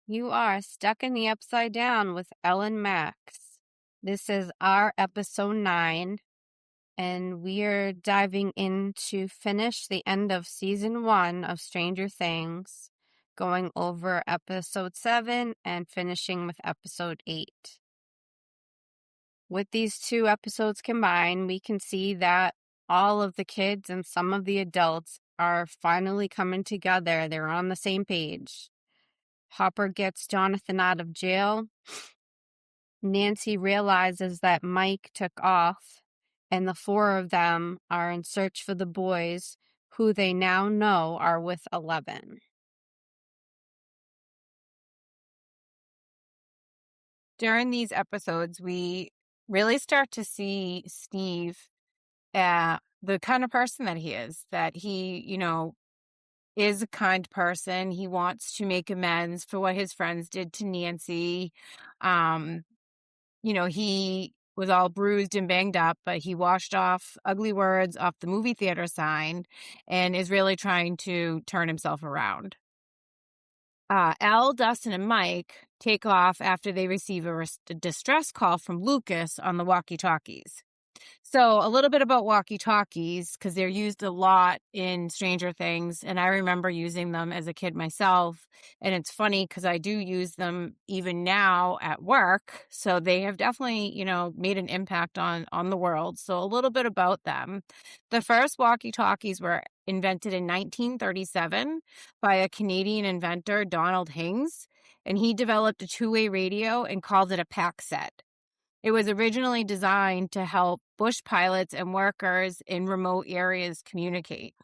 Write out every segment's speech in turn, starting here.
You are stuck in the upside down with Ellen Max. This is our episode 9, and we're diving in to finish the end of season 1 of Stranger Things, going over episode 7 and finishing with episode 8. With these two episodes combined, we can see that all of the kids and some of the adults are finally coming together. They're on the same page. Hopper gets Jonathan out of jail. Nancy realizes that Mike took off, and the 4 of them are in search for the boys, who they now know are with 11. During these episodes, we really start to see Steve, the kind of person that he is, that he, is a kind person. He wants to make amends for what his friends did to Nancy. Um, he was all bruised and banged up, but he washed off ugly words off the movie theater sign and is really trying to turn himself around. Al, Dustin, and Mike take off after they receive a distress call from Lucas on the walkie-talkies. So a little bit about walkie-talkies, because they're used a lot in Stranger Things, and I remember using them as a kid myself. And it's funny because I do use them even now at work. So they have definitely, made an impact on the world. So a little bit about them. The first walkie-talkies were invented in 1937 by a Canadian inventor, Donald Hings, and he developed a two-way radio and called it a pack set. It was originally designed to help bush pilots and workers in remote areas communicate.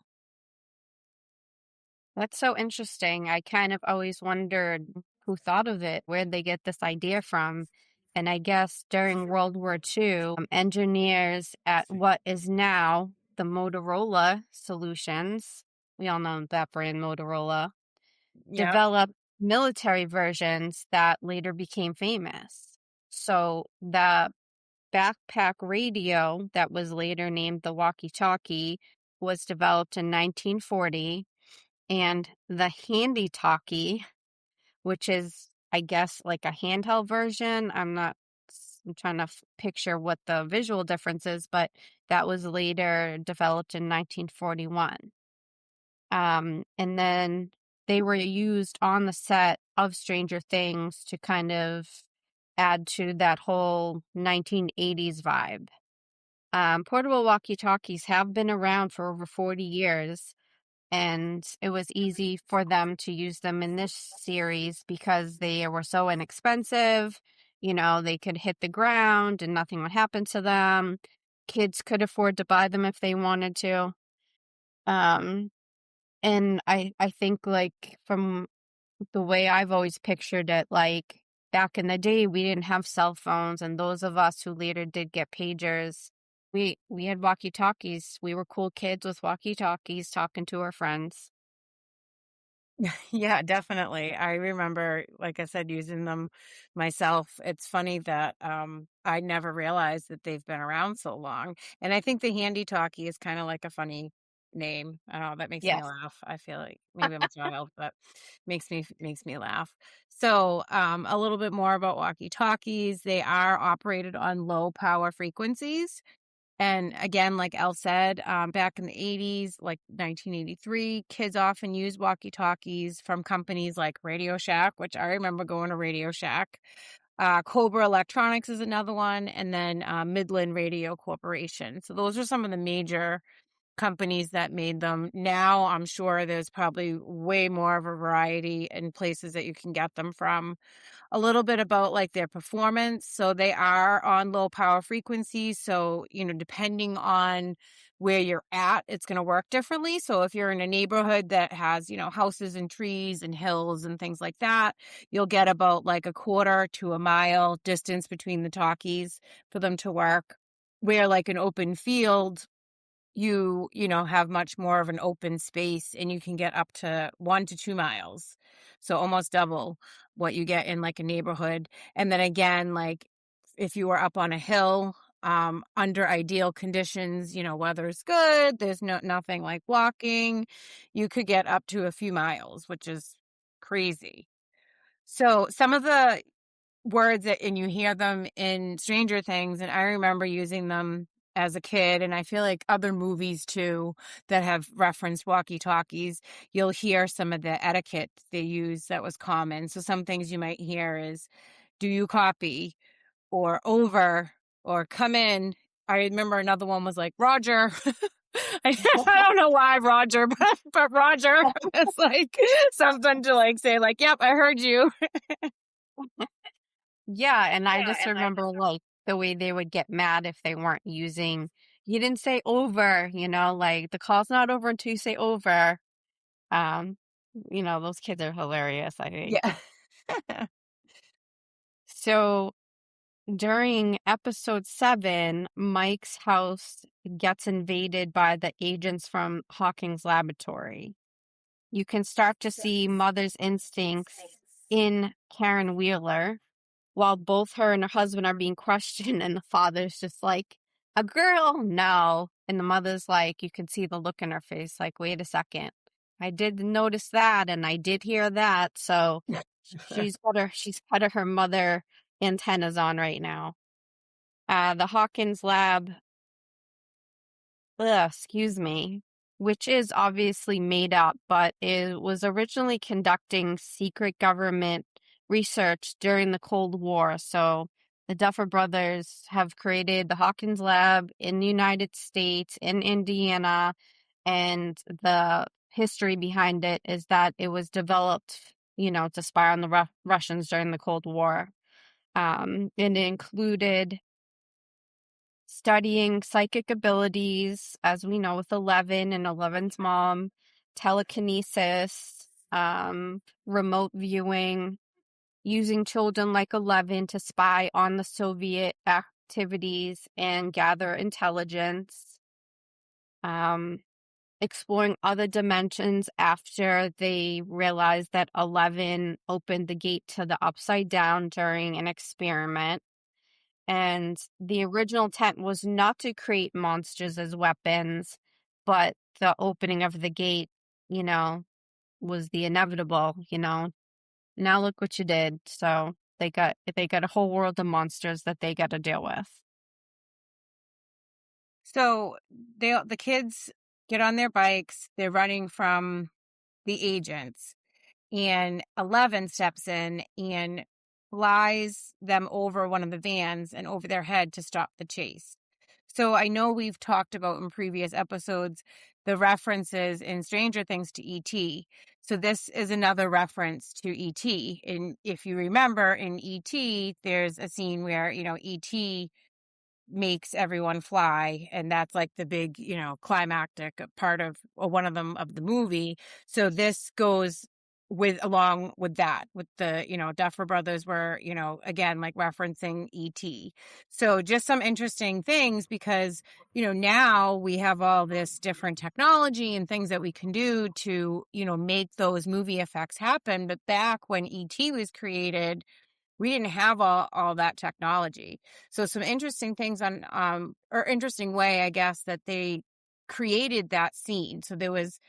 That's so interesting. I kind of always wondered who thought of it, where'd they get this idea from. And I guess during World War II, engineers at what is now the Motorola Solutions, we all know that brand Motorola, Yep. developed military versions that later became famous. So the backpack radio that was later named the walkie-talkie was developed in 1940, and the handy talkie, which is, I guess, like a handheld version. I'm trying to picture what the visual difference is, but that was later developed in 1941. And then they were used on the set of Stranger Things to kind of add to that whole 1980s vibe. Portable walkie-talkies have been around for over 40 years, and it was easy for them to use them in this series because they were so inexpensive. They could hit the ground and nothing would happen to them. Kids could afford to buy them if they wanted to. And I think, like, from the way I've always pictured it, like, back in the day, we didn't have cell phones, and those of us who later did get pagers, we had walkie-talkies. We were cool kids with walkie-talkies talking to our friends. Yeah, definitely. I remember, like I said, using them myself. It's funny that I never realized that they've been around so long. And I think the handy talkie is kind of like a funny name. I don't know, that makes me Yes. laugh. I feel like maybe I'm a child, but makes me laugh. So, a little bit more about walkie-talkies. They are operated on low power frequencies. And again, like Elle said, back in the 80s, like 1983, kids often use walkie-talkies from companies like Radio Shack, which I remember going to Radio Shack. Cobra Electronics is another one, and then Midland Radio Corporation. So those are some of the major companies that made them. Now I'm sure there's probably way more of a variety in places that you can get them from. A little bit about like their performance. So they are on low power frequencies. So, depending on where you're at, it's going to work differently. So if you're in a neighborhood that has, houses and trees and hills and things like that, you'll get about like a quarter to a mile distance between the talkies for them to work. Where like an open field, you have much more of an open space and you can get up to 1 to 2 miles. So almost double what you get in like a neighborhood. And then again, like if you were up on a hill, under ideal conditions, weather's good, there's nothing like walking, you could get up to a few miles, which is crazy. So some of the words that, and you hear them in Stranger Things, and I remember using them as a kid, and I feel like other movies too that have referenced walkie-talkies, you'll hear some of the etiquette they use that was common. So some things you might hear is, do you copy? Or over, or come in. I remember another one was like, Roger. I don't know why Roger, but Roger. It's like something to like say like, yep, I heard you. Yeah, and I just remember, like, the way they would get mad if they weren't using you didn't say over, like, the call's not over until you say over. Um, those kids are hilarious, I think. Yeah. So, during episode 7, Mike's house gets invaded by the agents from Hawking's laboratory. You can start to see mother's instincts in Karen Wheeler while both her and her husband are being questioned, and the father's just like, a girl? No. And the mother's like, you can see the look in her face, like, wait a second. I did notice that, and I did hear that. So she's got her mother antennas on right now. The Hawkins lab, excuse me, which is obviously made up, but it was originally conducting secret government research during the Cold War. So the Duffer Brothers have created the Hawkins Lab in the United States, in Indiana, and the history behind it is that it was developed, to spy on the Russians during the Cold War. And it included studying psychic abilities, as we know with 11 and 11's mom, telekinesis, remote viewing, using children like 11 to spy on the Soviet activities and gather intelligence, exploring other dimensions after they realized that 11 opened the gate to the upside down during an experiment. And the original intent was not to create monsters as weapons, but the opening of the gate, was the inevitable. Now look what you did. So they got a whole world of monsters that they got to deal with. So the kids get on their bikes, they're running from the agents, and 11 steps in and flies them over one of the vans and over their head to stop the chase. So I know we've talked about in previous episodes the references in Stranger Things to E.T. So this is another reference to E.T. And if you remember in E.T., there's a scene where, E.T. makes everyone fly, and that's like the big, climactic part of, or one of them, of the movie. So this goes along with that, with the, Duffer Brothers were, again, like referencing ET. So just some interesting things, because now we have all this different technology and things that we can do to make those movie effects happen. But back when ET was created, we didn't have all that technology. So some interesting things or interesting way, I guess, that they created that scene. So there was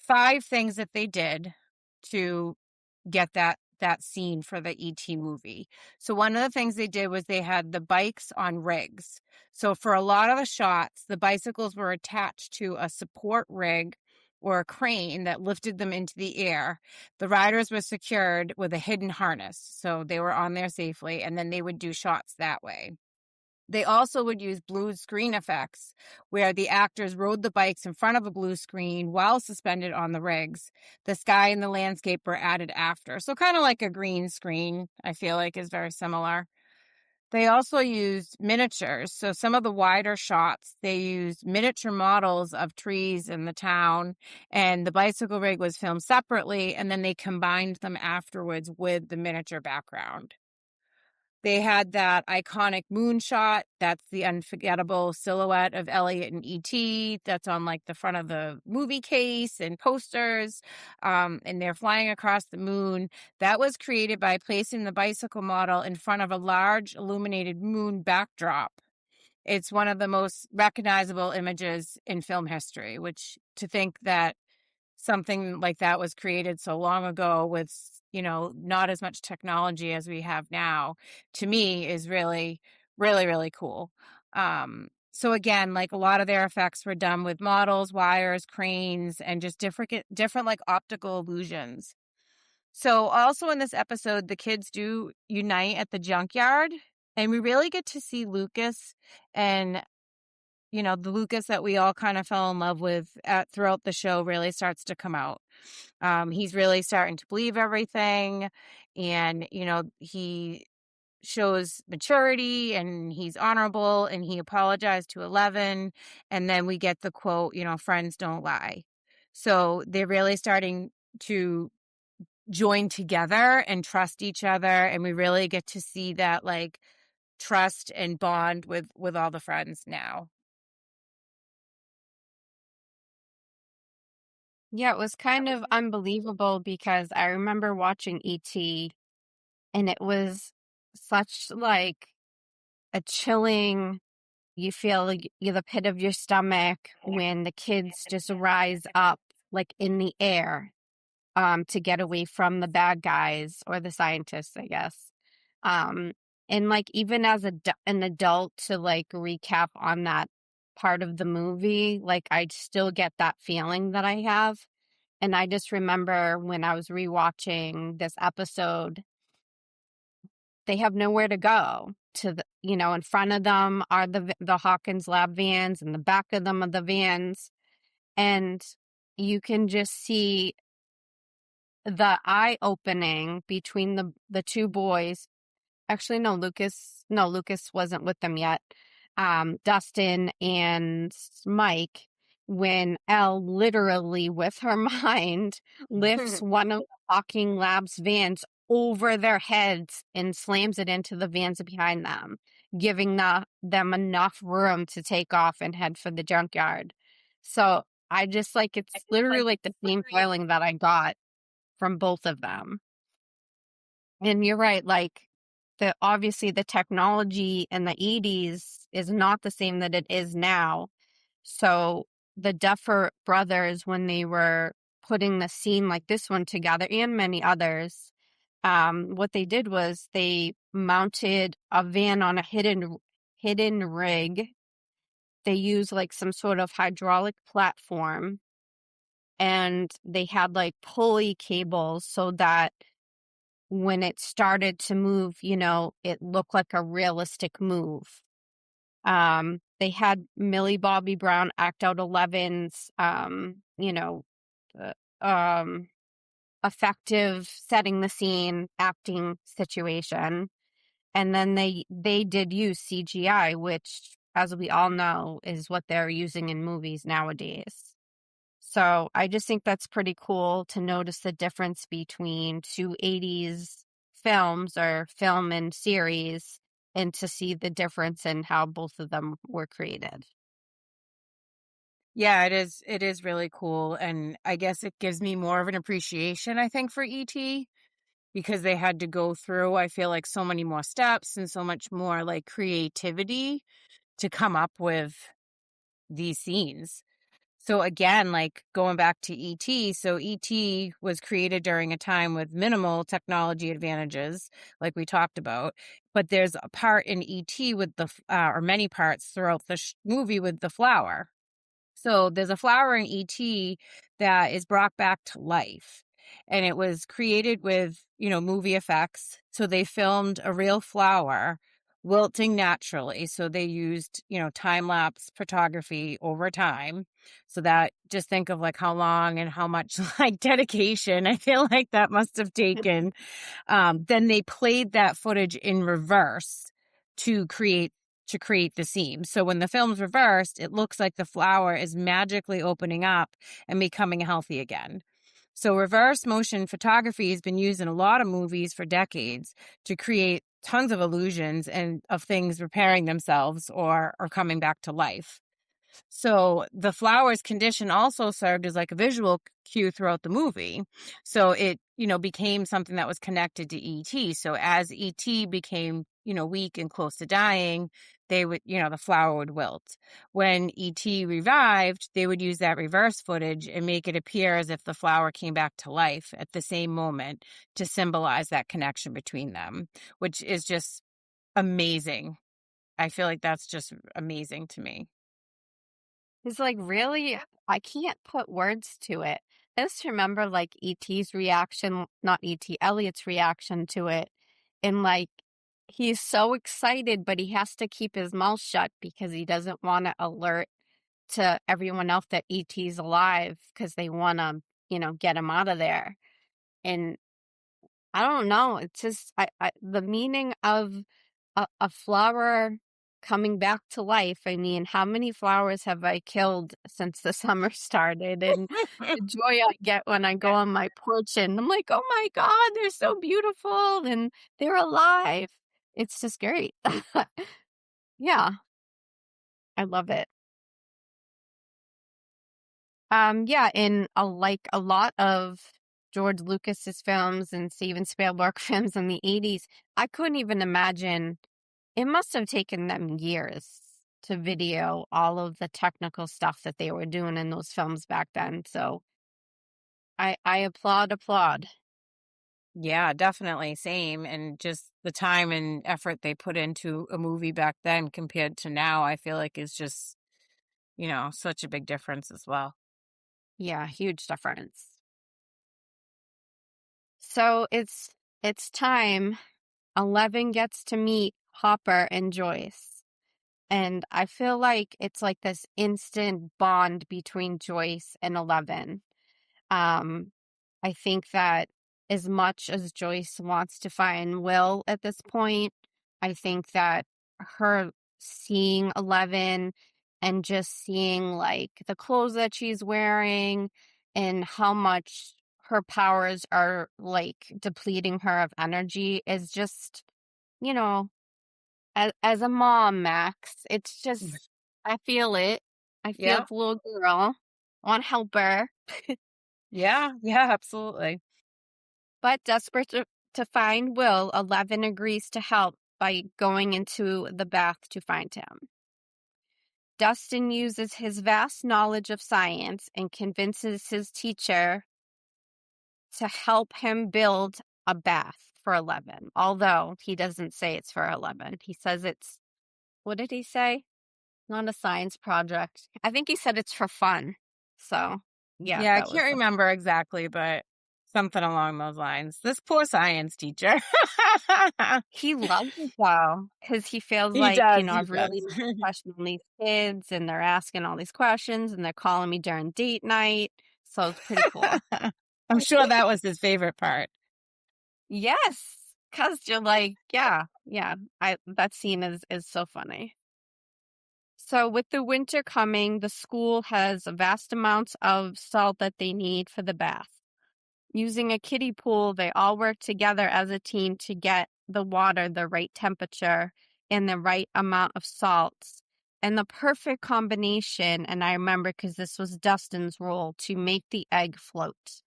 5 things that they did to get that scene for the ET movie. So one of the things they did was they had the bikes on rigs. So for a lot of the shots, the bicycles were attached to a support rig or a crane that lifted them into the air. The riders were secured with a hidden harness, so they were on there safely, and then they would do shots that way. They also would use blue screen effects, where the actors rode the bikes in front of a blue screen while suspended on the rigs. The sky and the landscape were added after. So kind of like a green screen, I feel like, is very similar. They also used miniatures. So some of the wider shots, they used miniature models of trees in the town, and the bicycle rig was filmed separately, and then they combined them afterwards with the miniature background. They had that iconic moonshot. That's the unforgettable silhouette of Elliot and E.T. That's on like the front of the movie case and posters. And they're flying across the moon. That was created by placing the bicycle model in front of a large illuminated moon backdrop. It's one of the most recognizable images in film history, which to think that something like that was created so long ago with, not as much technology as we have now, to me is really, really, really cool. So again, like a lot of their effects were done with models, wires, cranes, and just different like optical illusions. So also in this episode, the kids do unite at the junkyard, and we really get to see Lucas and the Lucas that we all kind of fell in love with throughout the show really starts to come out. He's really starting to believe everything, and he shows maturity, and he's honorable, and he apologized to Eleven, and then we get the quote, friends don't lie. So they're really starting to join together and trust each other, and we really get to see that like trust and bond with all the friends now. Yeah, it was kind of unbelievable because I remember watching E.T. and it was such like a chilling, you feel like the pit of your stomach when the kids just rise up like in the air to get away from the bad guys or the scientists, I guess. Um and like even as an adult to like recap on that part of the movie, like I still get that feeling that I have. And I just remember when I was rewatching this episode, they have nowhere to go. In front of them are the Hawkins Lab vans, and the back of them are the vans, and you can just see the eye opening between the two boys. Actually, Lucas wasn't with them yet. Dustin and Mike, when Elle literally with her mind lifts one of the Hawking Labs vans over their heads and slams it into the vans behind them, giving them enough room to take off and head for the junkyard. So I just like, it's literally like the same feeling that I got from both of them. And you're right, like obviously the technology in the 80s is not the same that it is now. So the Duffer Brothers, when they were putting the scene like this one together and many others, what they did was they mounted a van on a hidden rig. They used like some sort of hydraulic platform, and they had like pulley cables so that when it started to move, it looked like a realistic move. They had Millie Bobby Brown act out Eleven's, uh, effective setting the scene acting situation. And then they did use CGI, which, as we all know, is what they're using in movies nowadays. So I just think that's pretty cool to notice the difference between two 80s films or film and series, and to see the difference in how both of them were created. Yeah, it is really cool, and I guess it gives me more of an appreciation, I think, for ET, because they had to go through, I feel like, so many more steps and so much more like creativity to come up with these scenes. So again, like going back to ET, so ET was created during a time with minimal technology advantages, like we talked about. But there's a part in ET with or many parts throughout the movie with the flower. So there's a flower in ET that is brought back to life. And it was created with, movie effects. So they filmed a real flower wilting naturally. So they used, time lapse photography over time. So that, just think of like how long and how much like dedication I feel like that must have taken. Then they played that footage in reverse to create the seam. So when the film's reversed, it looks like the flower is magically opening up and becoming healthy again. So reverse motion photography has been used in a lot of movies for decades to create tons of illusions and of things repairing themselves or coming back to life. So the flower's condition also served as like a visual cue throughout the movie. So it, became something that was connected to ET. So as ET became weak and close to dying, they would, the flower would wilt. When E.T. revived, they would use that reverse footage and make it appear as if the flower came back to life at the same moment to symbolize that connection between them, which is just amazing. I feel like that's just amazing to me. It's like, really? I can't put words to it. I just remember like E.T.'s reaction, not E.T., Elliot's reaction to it. And like, he's so excited, but he has to keep his mouth shut because he doesn't want to alert to everyone else that E.T.'s alive because they want to, get him out of there. And I don't know. It's just the meaning of a flower coming back to life. I mean, how many flowers have I killed since the summer started? And the joy I get when I go on my porch and I'm like, oh my God, they're so beautiful and they're alive. It's just great. Yeah, I love it. Yeah, in like a lot of George Lucas's films and Steven Spielberg films in the 80s, I couldn't even imagine. It must have taken them years to video all of the technical stuff that they were doing in those films back then. So I applaud. Yeah, definitely. Same. And just the time and effort they put into a movie back then compared to now, I feel like is just, such a big difference as well. Yeah, huge difference. So it's time. 11 gets to meet Hopper and Joyce. And I feel like it's like this instant bond between Joyce and 11. Um, I think that as much as Joyce wants to find Will at this point, I think that her seeing 11 and just seeing like the clothes that she's wearing and how much her powers are like depleting her of energy is just, you know, as a mom, Max, it's just, I feel it. I feel Yeah. the little girl. I want to help her. Yeah. Yeah, absolutely. But desperate to find Will, 11 agrees to help by going into the bath to find him. Dustin uses his vast knowledge of science and convinces his teacher to help him build a bath for 11, although he doesn't say it's for 11. He says it's, what did he say? Not a science project. I think he said it's for fun. So, yeah, Yeah, I that was can't remember exactly, but something along those lines. This poor science teacher. he loves it though, because he feels He like, does. He I've really does. been questioning these kids and they're asking all these questions and they're calling me during date night. So it's pretty cool. I'm sure that was his favorite part. Yes. Cause you're like, yeah. That scene is so funny. So with the winter coming, the school has vast amounts of salt that they need for the bath. Using a kiddie pool, they all work together as a team to get the water the right temperature and the right amount of salts and the perfect combination. And I remember because this was Dustin's role to make the egg float.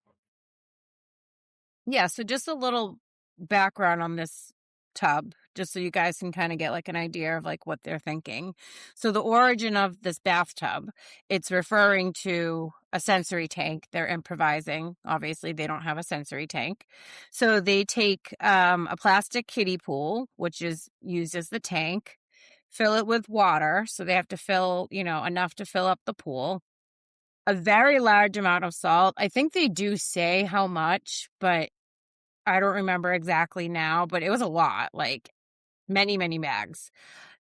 Yeah, so just a little background on this tub, just so you guys can kind of get like an idea of like what they're thinking. So the origin of this bathtub, it's referring to a sensory tank. They're improvising. Obviously, they don't have a sensory tank. So they take a plastic kiddie pool, which is used as the tank, fill it with water. So they have to fill, enough to fill up the pool. A very large amount of salt. I think they do say how much, but I don't remember exactly now, but it was a lot, like many, many bags.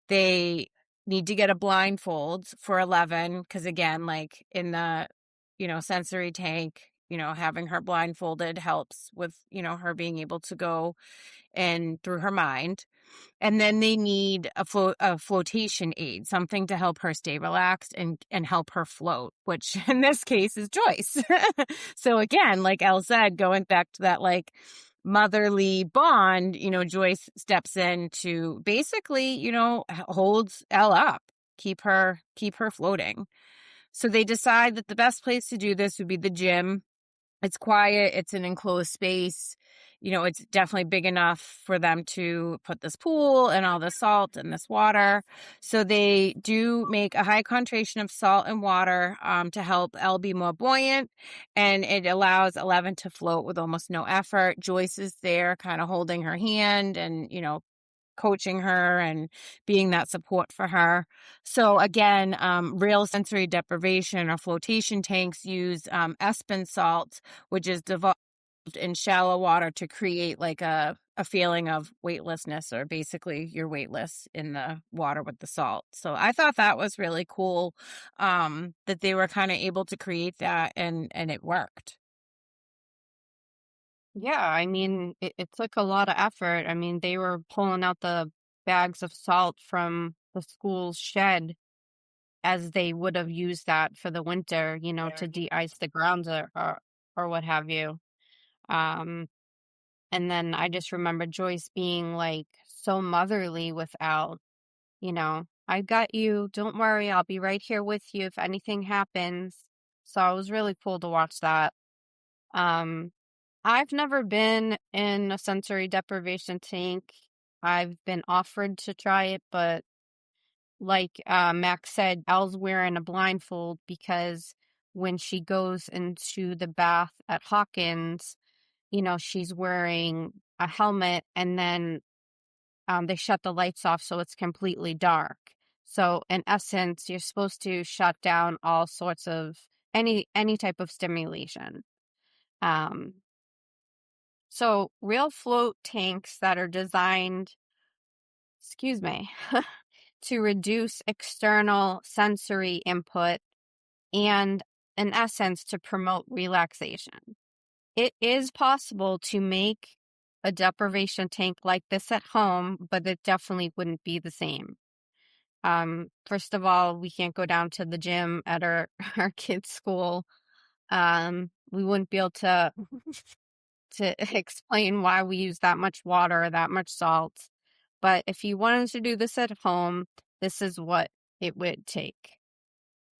They need to get a blindfold for 11 because, again, like in the, sensory tank, having her blindfolded helps with, her being able to go and through her mind. And then they need a flotation aid, something to help her stay relaxed and help her float, which in this case is Joyce. So again, like Elle said, going back to that like motherly bond, Joyce steps in to basically, holds Elle up, keep her floating. So they decide that the best place to do this would be the gym. It's quiet, it's an enclosed space. it's definitely big enough for them to put this pool and all the salt and this water. So they do make a high concentration of salt and water to help Elle be more buoyant, and it allows 11 to float with almost no effort. Joyce is there kind of holding her hand and, coaching her and being that support for her. So again, real sensory deprivation or flotation tanks use Espen salt, which is dissolved in shallow water to create like a feeling of weightlessness, or basically you're weightless in the water with the salt. So I thought that was really cool, that they were kind of able to create that, and it worked. Yeah, I mean, it took a lot of effort. I mean, they were pulling out the bags of salt from the school's shed as they would have used that for the winter, to de-ice the grounds or what have you. Um, and then I just remember Joyce being like so motherly with Al, I got you. Don't worry. I'll be right here with you if anything happens. So it was really cool to watch that. Um, I've never been in a sensory deprivation tank. I've been offered to try it, but like Max said, Elle's wearing a blindfold because when she goes into the bath at Hawkins, she's wearing a helmet, and then they shut the lights off so it's completely dark. So in essence, you're supposed to shut down all sorts of any type of stimulation. Um, so real float tanks that are designed, excuse me, to reduce external sensory input and in essence to promote relaxation. It is possible to make a deprivation tank like this at home, but it definitely wouldn't be the same. First of all, we can't go down to the gym at our, our kids' school. We wouldn't be able to explain why we use that much water, that much salt. But if you wanted to do this at home, this is what it would take.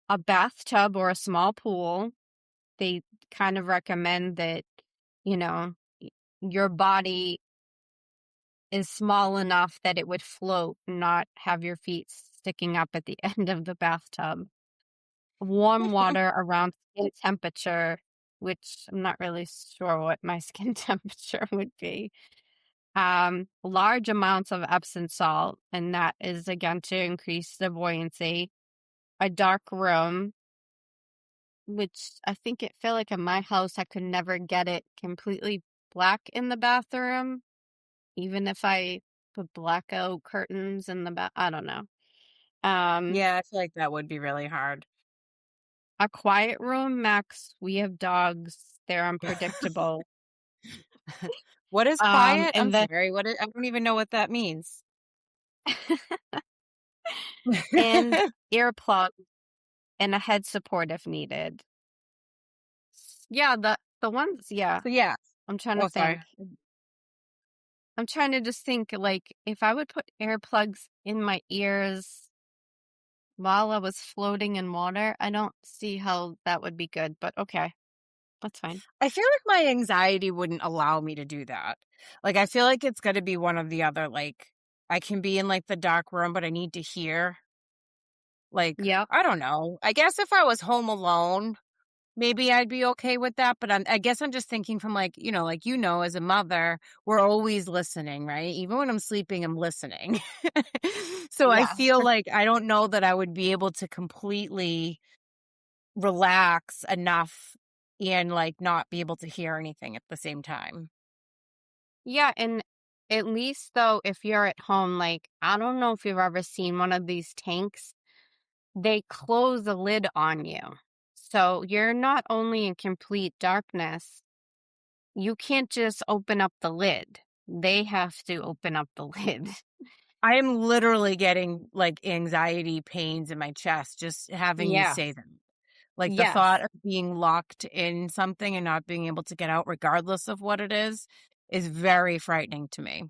A bathtub or a small pool. They kind of recommend that, you know, your body is small enough that it would float, not have your feet sticking up at the end of the bathtub. Warm water around skin temperature, which I'm not really sure what my skin temperature would be. Large amounts of Epsom salt, and that is again to increase the buoyancy. A dark room, which I think it felt like in my house I could never get it completely black in the bathroom, even if I put blackout curtains in the I don't know. Um, Yeah, I feel like that would be really hard. a quiet room, Max. We have dogs. They're unpredictable. What is quiet? I'm And then sorry. I don't even know what that means. and earplugs and a head support if needed. Yeah, the ones, yeah. So yeah. I'm trying to Oh, think. sorry. I'm trying to just think, like, if I would put earplugs in my ears while I was floating in water, I don't see how that would be good, but okay, that's fine. I feel like my anxiety wouldn't allow me to do that. Like, I feel like it's got to be one of the other. Like, I can be in like the dark room, but I need to hear. Like, Yep. I don't know. I guess if I was home alone, maybe I'd be okay with that. But I guess I'm just thinking from like, as a mother, we're always listening, right? Even when I'm sleeping, I'm listening. So I Yeah. feel like I don't know that I would be able to completely relax enough and like not be able to hear anything at the same time. Yeah, and at least though, if you're at home, like, I don't know if you've ever seen one of these tanks, they close the lid on you. So you're not only in complete darkness, you can't just open up the lid. They have to open up the lid. I am literally getting like anxiety pains in my chest just having you Yeah. say them. Like the Yes. thought of being locked in something and not being able to get out, regardless of what it is very frightening to me.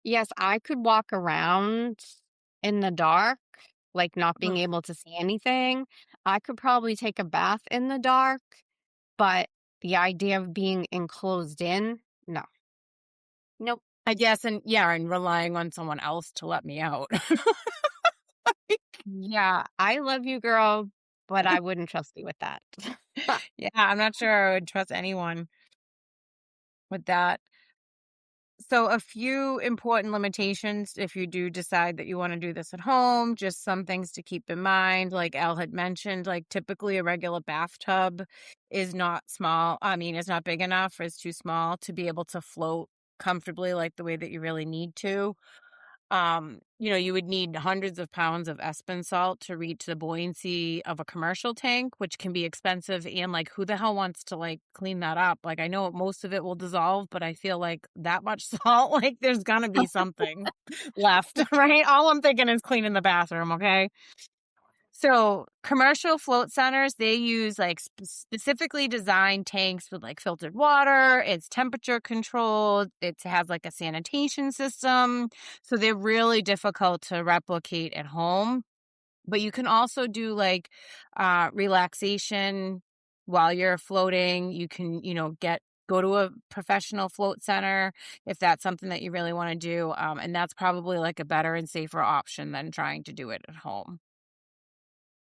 Yes, I could walk around in the dark, like not being Ugh. able to see anything. I could probably take a bath in the dark, but the idea of being enclosed in, no. Nope. I guess, and relying on someone else to let me out. Yeah, I love you, girl, but I wouldn't trust you with that. Yeah, I'm not sure I would trust anyone with that. So, a few important limitations if you do decide that you want to do this at home, just some things to keep in mind. Like Elle had mentioned, like typically a regular bathtub is not small. I mean, it's not big enough, or it's too small to be able to float comfortably like the way that you really need to. You would need hundreds of pounds of Epsom salt to reach the buoyancy of a commercial tank, which can be expensive. And like, who the hell wants to like clean that up? Like, I know most of it will dissolve, but I feel like that much salt, like, there's gonna be something left, right? All I'm thinking is cleaning the bathroom, okay? So, commercial float centers, they use like specifically designed tanks with like filtered water. It's temperature controlled. It has like a sanitation system. So, they're really difficult to replicate at home. But you can also do like relaxation while you're floating. You can, go to a professional float center if that's something that you really want to do. And that's probably like a better and safer option than trying to do it at home.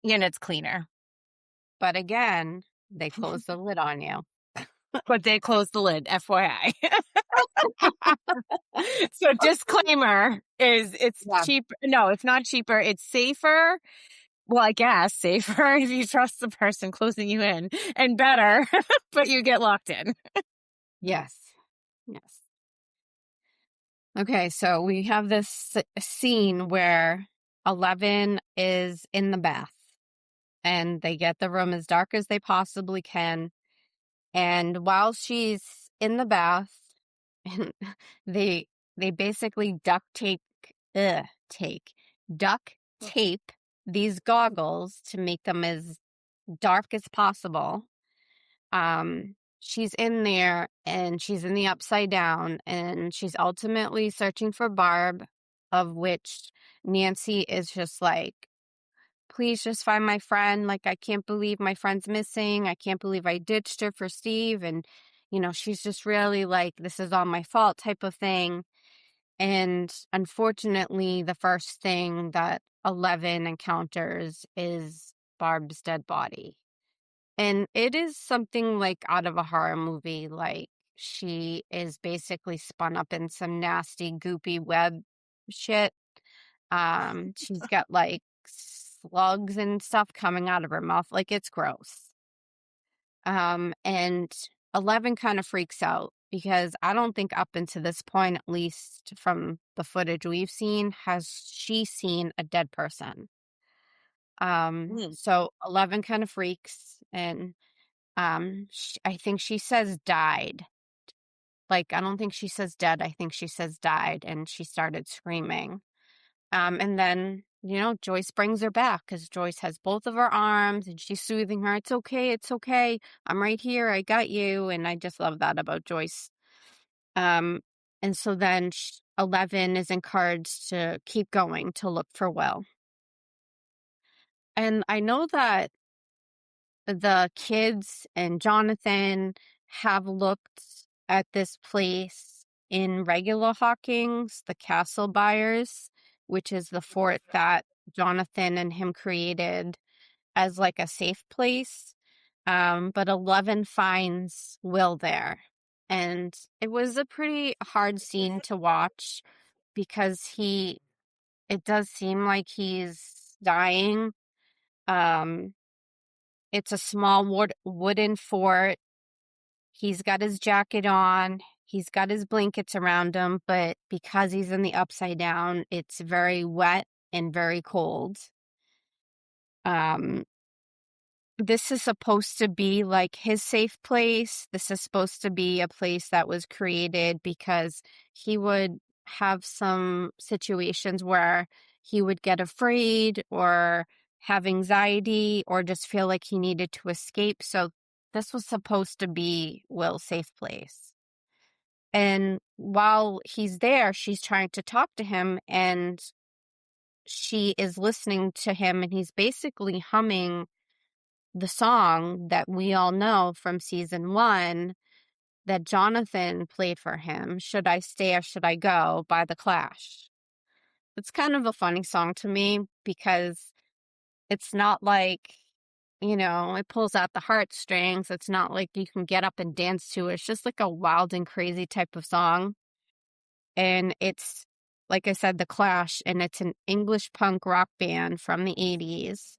And it's cleaner. But again, they close the lid on you. But they closed the lid, FYI. So disclaimer is it's Yeah. cheap. No, it's not cheaper. It's safer. Well, I guess safer if you trust the person closing you in, and better, but you get locked in. Yes. Yes. Okay, so we have this scene where 11 is in the bath and they get the room as dark as they possibly can. And while she's in the bath, they they basically duct tape these goggles to make them as dark as possible. She's in there and she's in the upside down and she's ultimately searching for Barb, of which Nancy is just like, please just find my friend. Like, I can't believe my friend's missing. I can't believe I ditched her for Steve. And, she's just really like, this is all my fault type of thing. And unfortunately, the first thing that 11 encounters is Barb's dead body. And it is something like out of a horror movie. Like, she is basically spun up in some nasty, goopy web shit. She's got like slugs and stuff coming out of her mouth. Like, it's gross. And 11 kind of freaks out because I don't think up until this point, at least from the footage we've seen, has she seen a dead person. So 11 kind of freaks and I think she says died. Like, I don't think she says dead. I think she says died, and she started screaming. And then, Joyce brings her back because Joyce has both of her arms and she's soothing her. It's okay. It's okay. I'm right here. I got you. And I just love that about Joyce. And so then 11 is encouraged to keep going to look for Will. And I know that the kids and Jonathan have looked at this place in regular Hawkins, the Castle Buyers, which is the fort that Jonathan and him created as like a safe place. But 11 finds Will there. And it was a pretty hard scene to watch because it does seem like he's dying. It's a small wooden fort. He's got his jacket on. He's got his blankets around him, but because he's in the upside down, it's very wet and very cold. Um, this is supposed to be like his safe place. This is supposed to be a place that was created because he would have some situations where he would get afraid or have anxiety or just feel like he needed to escape. So this was supposed to be Will's safe place. And while he's there, she's trying to talk to him and she is listening to him and he's basically humming the song that we all know from season 1, that Jonathan played for him, Should I Stay or Should I Go by The Clash. It's kind of a funny song to me because it's not like, it pulls out the heartstrings. It's not like you can get up and dance to it. It's just like a wild and crazy type of song. And it's, like I said, The Clash, and it's an English punk rock band from the 80s.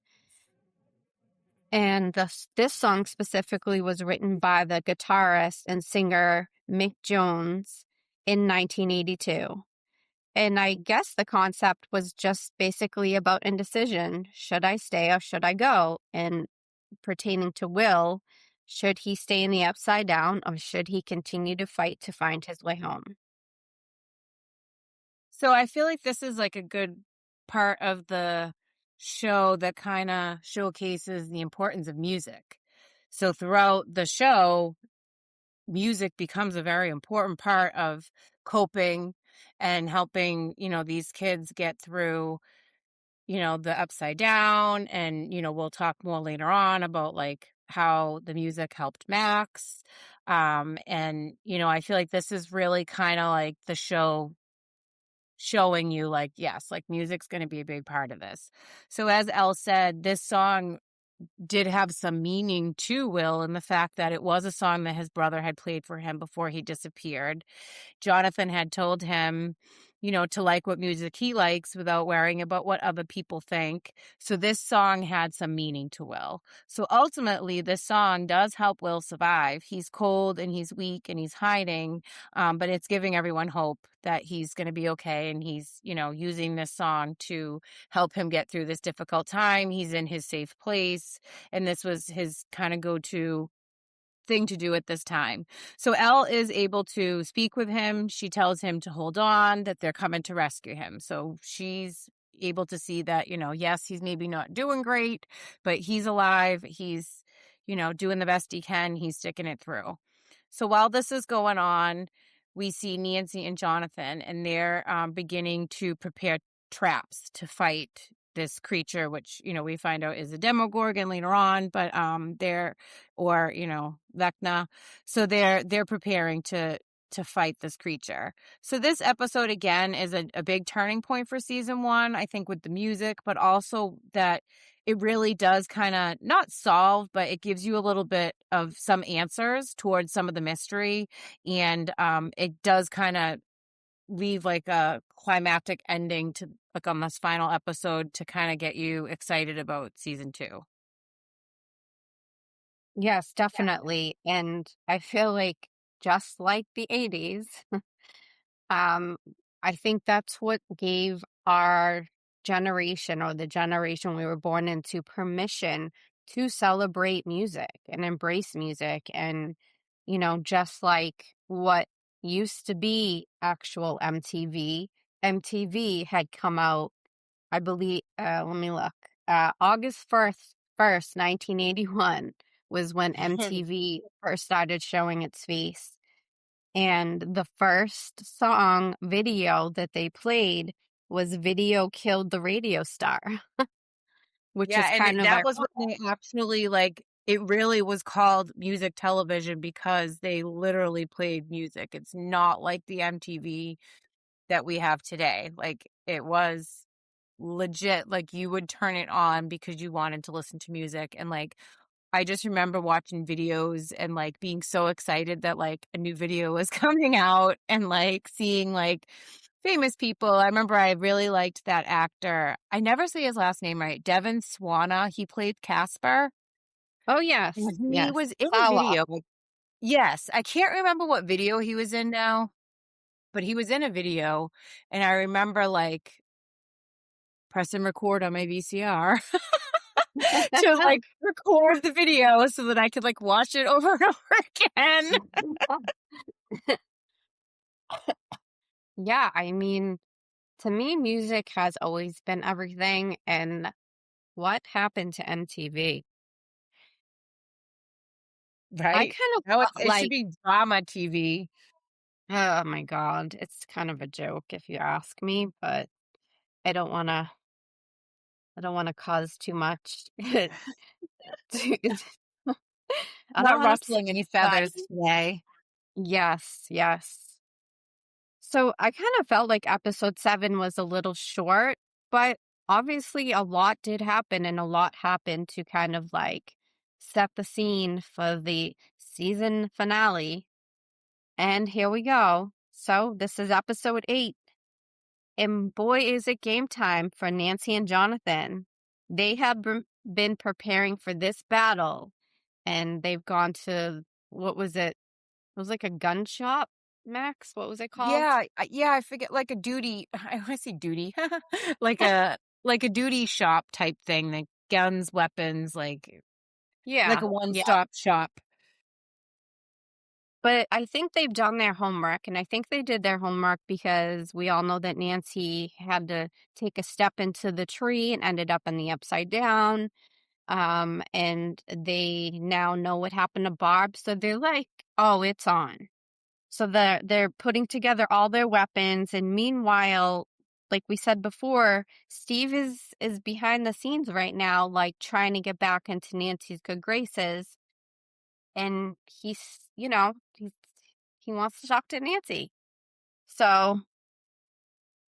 And this song specifically was written by the guitarist and singer Mick Jones in 1982. And I guess the concept was just basically about indecision. Should I stay or should I go? And pertaining to Will, should he stay in the Upside Down or should he continue to fight to find his way home? So I feel like this is like a good part of the show that kind of showcases the importance of music. So throughout the show, music becomes a very important part of coping and helping, these kids get through, the Upside Down. And, we'll talk more later on about like how the music helped Max. And, I feel like this is really kind of like the show showing you like, yes, like music's going to be a big part of this. So as Elle said, this song did have some meaning to Will in the fact that it was a song that his brother had played for him before he disappeared. Jonathan had told him, to like what music he likes without worrying about what other people think. So this song had some meaning to Will. So ultimately, this song does help Will survive. He's cold and he's weak and he's hiding, but it's giving everyone hope that he's going to be okay. And he's, using this song to help him get through this difficult time. He's in his safe place. And this was his kind of go-to thing to do at this time. So Elle is able to speak with him. She tells him to hold on, that they're coming to rescue him. So she's able to see that, yes, he's maybe not doing great, but he's alive. He's, doing the best he can. He's sticking it through. So while this is going on, we see Nancy and Jonathan, and they're beginning to prepare traps to fight this creature, which, we find out is a Demogorgon later on, but Vecna. So they're preparing to fight this creature. So this episode again is a big turning point for season 1, I think, with the music, but also that it really does kind of not solve, but it gives you a little bit of some answers towards some of the mystery. And it does kind of leave like a climactic ending to like on this final episode to kind of get you excited about season 2. Yes, definitely. And I feel like just like the 80s, Um, I think that's what gave our generation, or the generation we were born into, permission to celebrate music and embrace music. And, just like what used to be actual MTV had come out, I believe, let me look, August 1st, 1981 was when MTV first started showing its face. And the first song video that they played was Video Killed the Radio Star, which is Yeah, and kind of that ironic. was when they actually like it really was called music television because they literally played music. It's not like the MTV that we have today. Like it was legit, like you would turn it on because you wanted to listen to music. And like I just remember watching videos and like being so excited that like a new video was coming out and like seeing like famous people. I remember I really liked that actor. I never say his last name right. Devin Swana. He played Casper. Oh, yes, And he yes. was in a Sawa. video. Yes, I can't remember what video he was in now, but he was in a video. And I remember like pressing record on my VCR to like record the video so that I could like watch it over and over again. Yeah, I mean, to me, music has always been everything. And what happened to MTV? I Right? kind of Now felt it should like, be drama TV. oh my God, it's kind of a joke if you ask me, but I don't want to. I don't want to cause too much. I don't Not want to rustling any feathers anybody. today. Yes, yes. So I kind of felt like episode 7 was a little short, but obviously a lot did happen and a lot happened to kind of like set the scene for the season finale. And here we go. So this is episode 8. And boy, is it game time for Nancy and Jonathan. They have been preparing for this battle, and they've gone to, what was it? It was like a gun shop, Max. What was it called? Yeah, I forget, like a duty. I want to say duty, like a duty shop type thing, like guns, weapons, like Yeah, a yeah. one-stop shop. But I think they've done their homework, and I think they did their homework because we all know that Nancy had to take a step into the tree and ended up in the upside down. And they now know what happened to Barb, so they're like, "Oh, it's on." So they're putting together all their weapons, and meanwhile, like we said before, Steve is behind the scenes right now, like trying to get back into Nancy's good graces, and he wants to talk to Nancy. So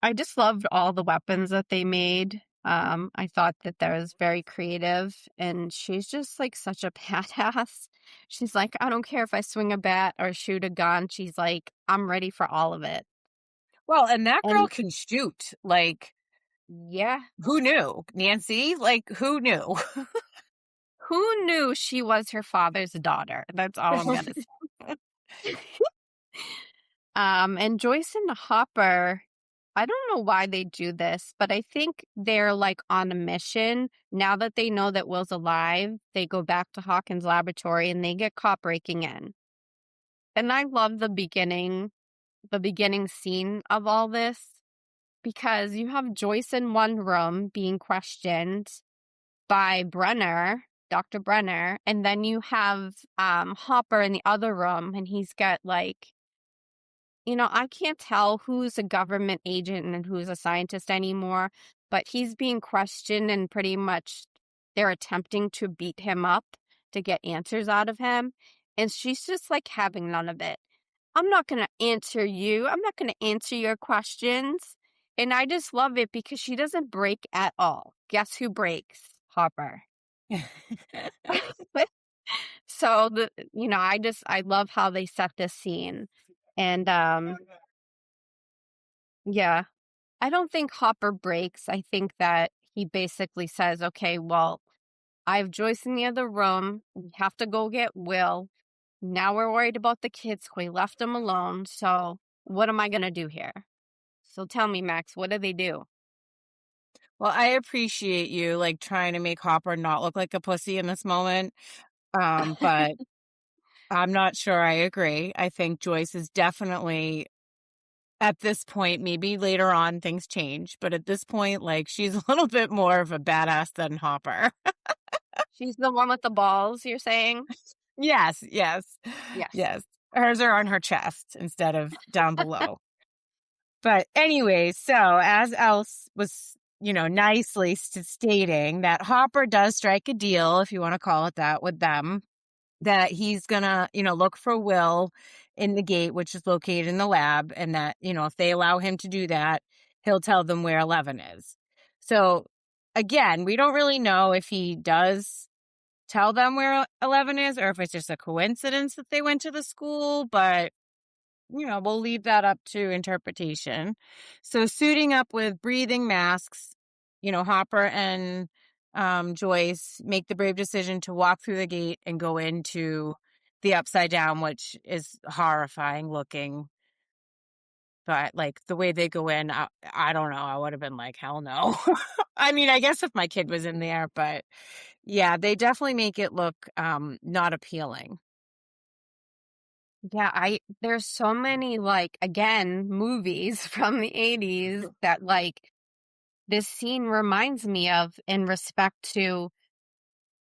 I just loved all the weapons that they made. I thought that was very creative, and she's just like such a badass. She's like, I don't care if I swing a bat or shoot a gun. She's like, I'm ready for all of it. Well, and that girl And can shoot. Like, yeah, who knew? Nancy, like, who knew? who knew she was her father's daughter? That's all I'm gonna say. And Joyce and Hopper, I don't know why they do this, but I think they're like on a mission. Now that they know that Will's alive, they go back to Hawkins' laboratory and they get caught breaking in. And I love the beginning scene of all this because you have Joyce in one room being questioned by Brenner, Dr. Brenner, and then you have Hopper in the other room and he's got like, I can't tell who's a government agent and who's a scientist anymore, but he's being questioned and pretty much they're attempting to beat him up to get answers out of him. And she's just like having none of it. I'm not going to answer you. I'm not going to answer your questions. And I just love it because she doesn't break at all. Guess who breaks? Hopper. So I love how they set this scene. And yeah, I don't think Hopper breaks. I think that he basically says, okay, well, I have Joyce in the other room. We have to go get Will. Now we're worried about the kids. We left them alone. So what am I going to do here? So tell me, Max, what do they do? Well, I appreciate you like trying to make Hopper not look like a pussy in this moment. But I'm not sure I agree. I think Joyce is definitely at this point, maybe later on things change, but at this point, like she's a little bit more of a badass than Hopper. She's the one with the balls, you're saying? Yes, yes, Yes. yes. Hers are on her chest instead of down below. But anyway, so as Else was, nicely stating that Hopper does strike a deal, if you want to call it that, with them, that he's gonna, look for Will in the gate, which is located in the lab, and that, if they allow him to do that, he'll tell them where 11 is. So again, we don't really know if he does tell them where 11 is or if it's just a coincidence that they went to the school, but we'll leave that up to interpretation. So suiting up with breathing masks, Hopper and Joyce make the brave decision to walk through the gate and go into the upside down, which is horrifying looking. But like the way they go in, I don't know. I would have been like, hell no. I mean, I guess if my kid was in there, but yeah, they definitely make it look not appealing. Yeah, there's so many like again movies from the 80s that like this scene reminds me of in respect to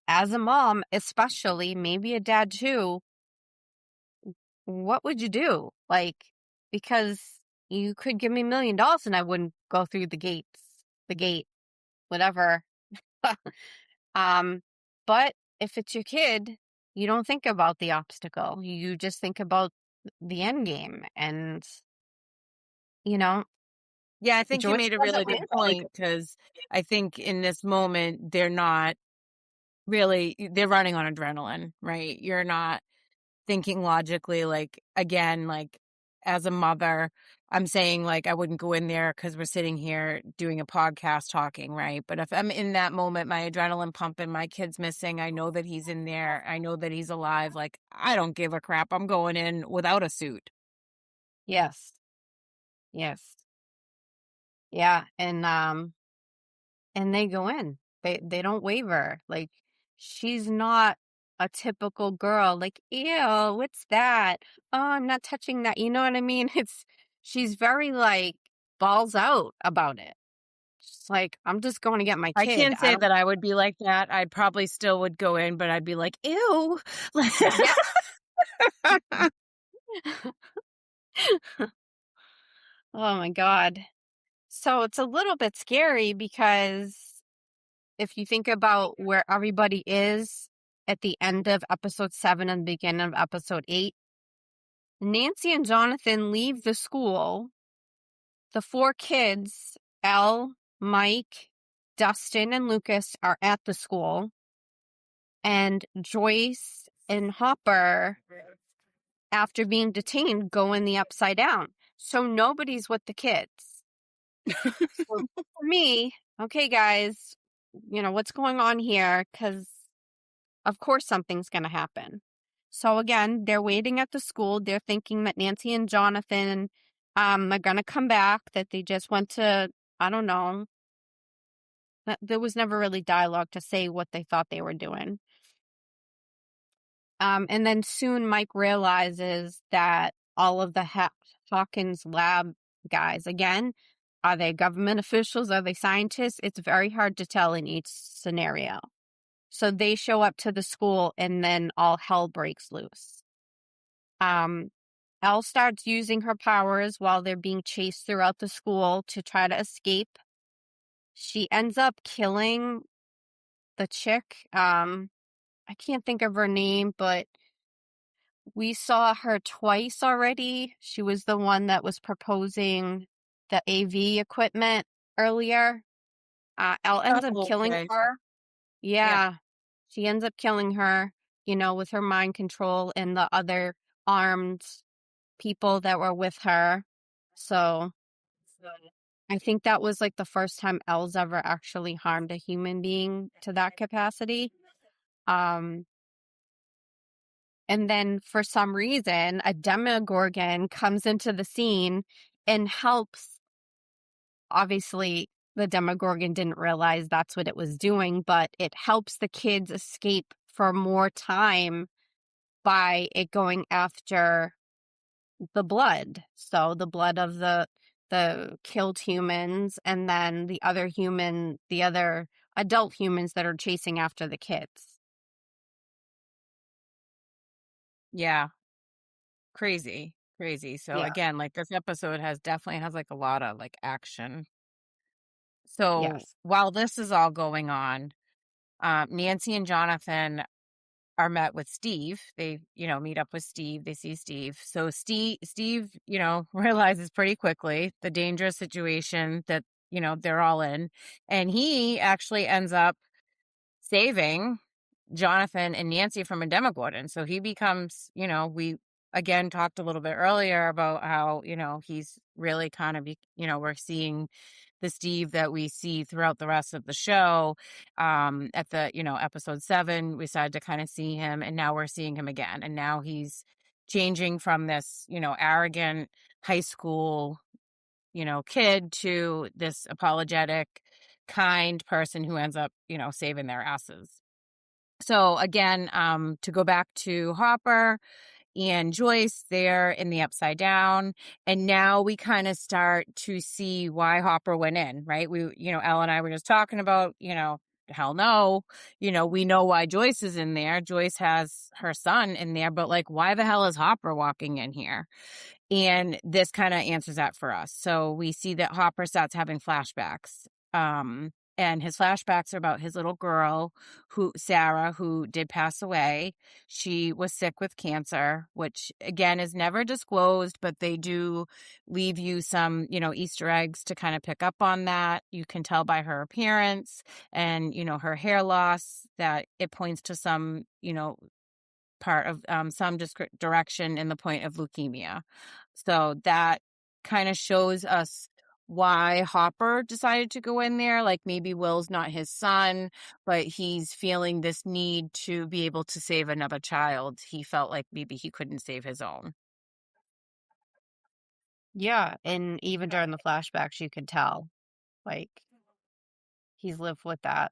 as a mom, especially maybe a dad too, what would you do? Like because you could give me $1 million and I wouldn't go through the gate, whatever. But if it's your kid, you don't think about the obstacle. You just think about the end game. And, you know, Yeah, I think you Joyce made a doesn't really win. good point, because I think in this moment, they're not really, they're running on adrenaline, right? You're not thinking logically, like, again, like, as a mother, I'm saying, like, I wouldn't go in there because we're sitting here doing a podcast talking, right? But if I'm in that moment, my adrenaline pumping, my kid's missing, I know that he's in there, I know that he's alive, like, I don't give a crap. I'm going in without a suit. Yes. Yes. Yeah. And they go in. They don't waver. Like, she's not a typical girl. Like, ew, what's that? Oh, I'm not touching that. You know what I mean? She's very like balls out about it. She's like, I'm just going to get my I kid. can't I say don't. that I would be like that. I probably still would go in, but I'd be like, ew. Yeah. Oh my God. So it's a little bit scary because if you think about where everybody is at the end of episode 7 and beginning of episode 8, Nancy and Jonathan leave the school. The 4 kids, Elle, Mike, Dustin, and Lucas, are at the school. And Joyce and Hopper, after being detained, go in the Upside Down. So nobody's with the kids. So for me, okay, guys, what's going on here? Because of course something's going to happen. So again, they're waiting at the school. They're thinking that Nancy and Jonathan are going to come back, that they just went to, I don't know. There was never really dialogue to say what they thought they were doing. And then soon Mike realizes that all of the Hawkins lab guys, again, are they government officials? Are they scientists? It's very hard to tell in each scenario. So they show up to the school and then all hell breaks loose. Elle starts using her powers while they're being chased throughout the school to try to escape. She ends up killing the chick. I can't think of her name, but we saw her twice already. She was the one that was proposing the AV equipment earlier. Elle ends up Oh, killing okay. her. Yep. Yeah, she ends up killing her, with her mind control and the other armed people that were with her. So I think that was like the first time Elle's ever actually harmed a human being to that capacity. Um, and then for some reason, a Demogorgon comes into the scene and helps. Obviously, the Demogorgon didn't realize that's what it was doing, but it helps the kids escape for more time by it going after the blood. So the blood of the killed humans, and then the other adult humans that are chasing after the kids. Yeah. Crazy. Crazy. So Yeah. again, like, this episode definitely has like a lot of like action. So Yes. while this is all going on, Nancy and Jonathan are met with Steve. They, meet up with Steve. They see Steve. So Steve, realizes pretty quickly the dangerous situation that, they're all in. And he actually ends up saving Jonathan and Nancy from a Demogorgon. So he becomes, we again talked a little bit earlier about how, he's really kind of, we're seeing the Steve that we see throughout the rest of the show. At the, episode 7, we started to kind of see him, and now we're seeing him again. And now he's changing from this, arrogant high school, kid to this apologetic, kind person who ends up, saving their asses. So again, to go back to Hopper and Joyce, they're in the Upside Down. And now we kind of start to see why Hopper went in, right? Elle and I were just talking about, hell no, we know why Joyce is in there. Joyce has her son in there, but like, why the hell is Hopper walking in here? And this kind of answers that for us. So we see that Hopper starts having flashbacks. and his flashbacks are about his little girl, Sarah, who did pass away. She was sick with cancer, which again is never disclosed, but they do leave you some, Easter eggs to kind of pick up on that. You can tell by her appearance and, her hair loss that it points to some, part of some direction in the point of leukemia. So that kind of shows us why Hopper decided to go in there. Like maybe Will's not his son, but he's feeling this need to be able to save another child. He felt like maybe he couldn't save his own. Yeah, and even during the flashbacks, you could tell, like, he's lived with that.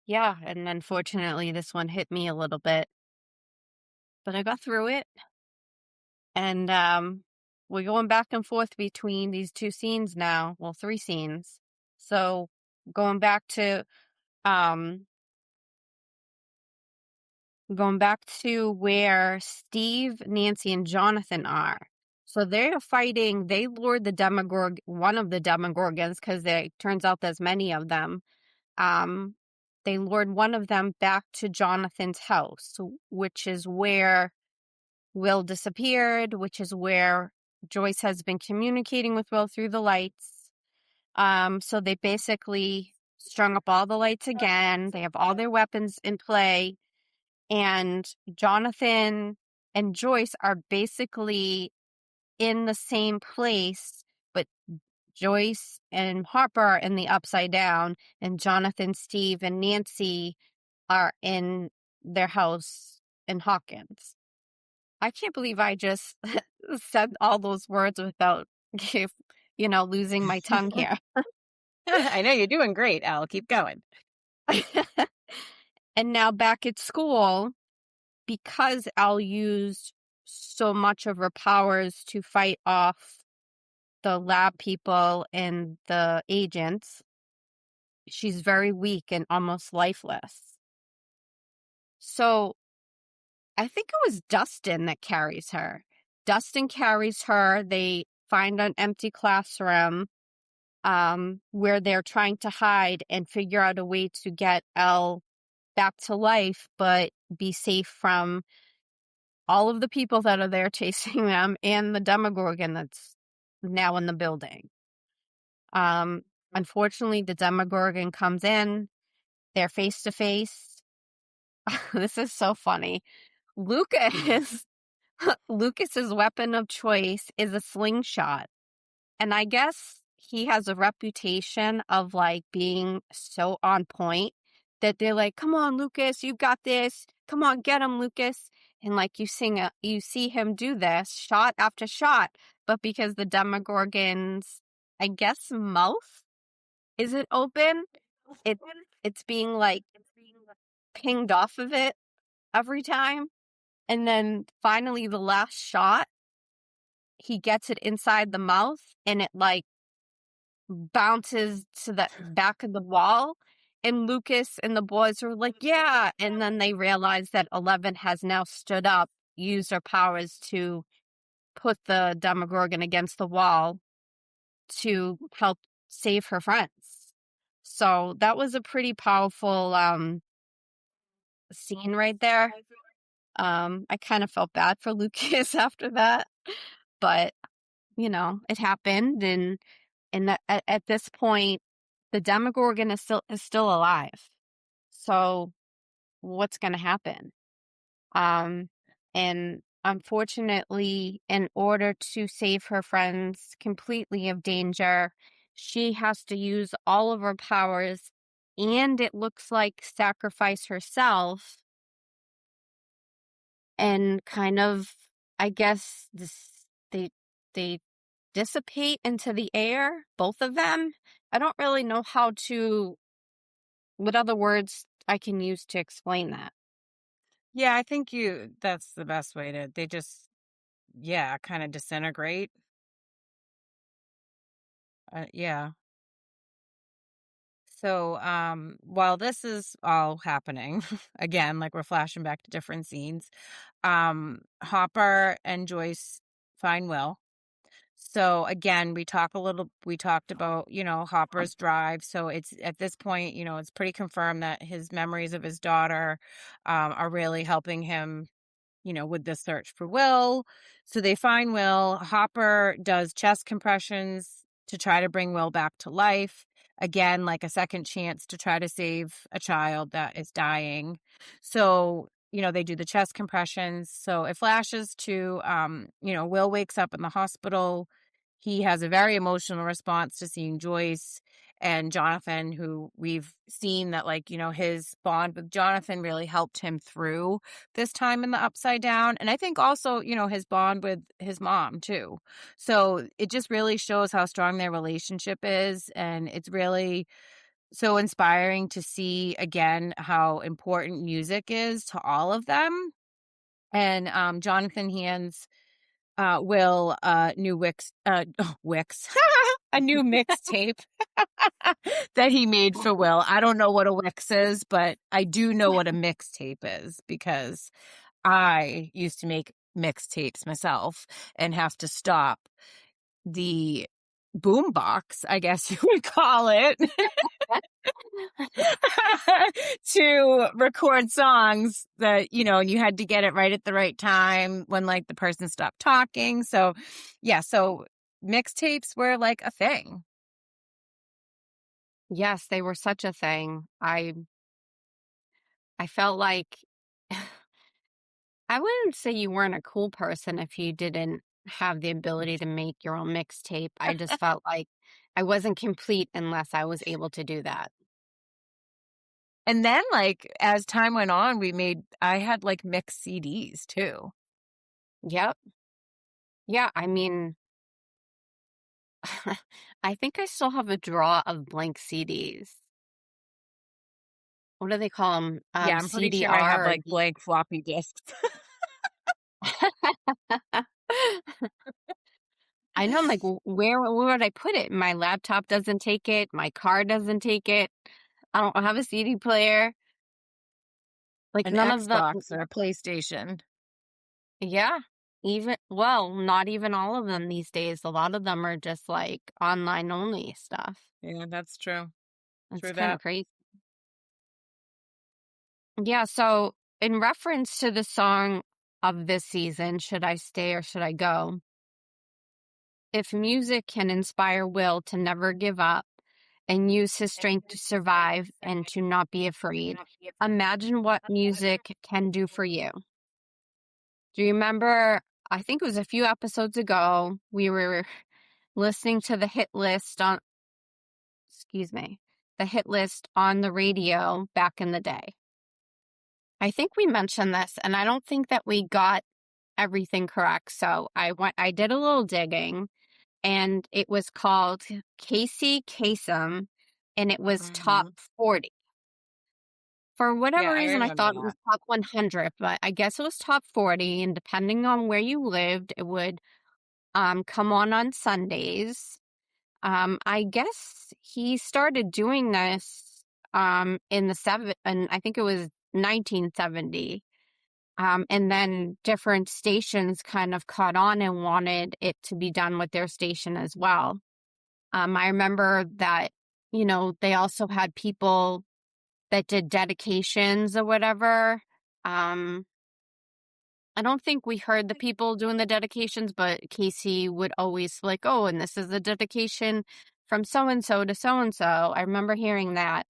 Yeah, and unfortunately, this one hit me a little bit, but I got through it. And we're going back and forth between these two scenes now. Well, three scenes. So going back to um going back to where Steve, Nancy, and Jonathan are. So they're fighting. They lured one of the Demogorgons, because there turns out there's many of them. They lured one of them back to Jonathan's house, which is where Will disappeared, which is where Joyce has been communicating with Will through the lights. So they basically strung up all the lights again. They have all their weapons in play. And Jonathan and Joyce are basically in the same place, but Joyce and Harper are in the Upside Down, and Jonathan, Steve, and Nancy are in their house in Hawkins. I can't believe I just said all those words without, losing my tongue here. I know you're doing great, Al. Keep going. And now back at school, because Elle used so much of her powers to fight off the lab people and the agents, she's very weak and almost lifeless. So I think it was Dustin that carries her. Dustin carries her. They find an empty classroom where they're trying to hide and figure out a way to get Elle back to life, but be safe from all of the people that are there chasing them and the Demogorgon that's now in the building. Unfortunately, the Demogorgon comes in. They're face to face. This is so funny. Lucas's weapon of choice is a slingshot. And I guess he has a reputation of like being so on point that they're like, "Come on, Lucas, you got this. Come on, get him, Lucas." And like you see him do this shot after shot, but because the Demogorgon's, I guess, mouth isn't open, it it's being like pinged off of it every time. And then finally the last shot, he gets it inside the mouth and it like bounces to the back of the wall. And Lucas and the boys were like, "Yeah." And then they realize that 11 has now stood up, used her powers to put the Demogorgon against the wall to help save her friends. So that was a pretty powerful scene right there. I kind of felt bad for Lucas after that, but it happened, and at this point, the Demogorgon is still alive. So what's going to happen? And unfortunately, in order to save her friends completely of danger, she has to use all of her powers, and it looks like sacrifice herself, and kind of, I guess, they dissipate into the air, both of them. I don't really know what other words I can use to explain that. Yeah, I think that's the best way they just, yeah, kind of disintegrate. Yeah. So, while this is all happening, again, like we're flashing back to different scenes, Hopper and Joyce find Will. So again, we talked about, Hopper's drive. So it's at this point, it's pretty confirmed that his memories of his daughter are really helping him, with the search for Will. So they find Will. Hopper does chest compressions to try to bring Will back to life. Again, like a second chance to try to save a child that is dying. So, they do the chest compressions. So it flashes to, Will wakes up in the hospital. He has a very emotional response to seeing Joyce and Jonathan, who we've seen that, like, his bond with Jonathan really helped him through this time in the Upside Down. And I think also, his bond with his mom too. So it just really shows how strong their relationship is. And it's really so inspiring to see again how important music is to all of them. And Jonathan hands Will new Wix a new mixtape that he made for Will. I don't know what a Wix is, but I do know what a mixtape is because I used to make mixtapes myself and have to stop the boombox, I guess you would call it, to record songs that, you had to get it right at the right time when like the person stopped talking. So yeah, so mixtapes were like a thing. Yes, they were such a thing. I felt like I wouldn't say you weren't a cool person if you didn't have the ability to make your own mixtape. I just felt like I wasn't complete unless I was able to do that. And then like as time went on, I had like mixed CDs too. Yep. Yeah, I mean, I think I still have a drawer of blank CDs. What do they call them? Yeah, I'm pretty sure I have CDR. like blank floppy disks. I know, I'm like, where would I put it? My laptop doesn't take it. My car doesn't take it. I don't have a CD player. Like An none of the, Xbox or a PlayStation. yeah, well, not even all of them these days. A lot of them are just like online only stuff. Yeah, that's true. It's True kind that. of crazy. Yeah, so in reference to the song of this season, Should I Stay or Should I Go? If music can inspire Will to never give up and use his strength to survive and to not be afraid, imagine what music can do for you. Do you remember? I think it was a few episodes ago, we were listening to the hit list the hit list on the radio back in the day. I think we mentioned this, and I don't think that we got everything correct. So I did a little digging, and it was called Casey Kasem, and it was top 40. For whatever Yeah, I reason, I remember thought it was that. top 100, but I guess it was top 40, and depending on where you lived, it would come on Sundays. I guess he started doing this in and I think it was 1970. And then different stations kind of caught on and wanted it to be done with their station as well. I remember that, they also had people that did dedications or whatever. I don't think we heard the people doing the dedications, but Casey would always like, oh, and this is the dedication from so-and-so to so-and-so. I remember hearing that.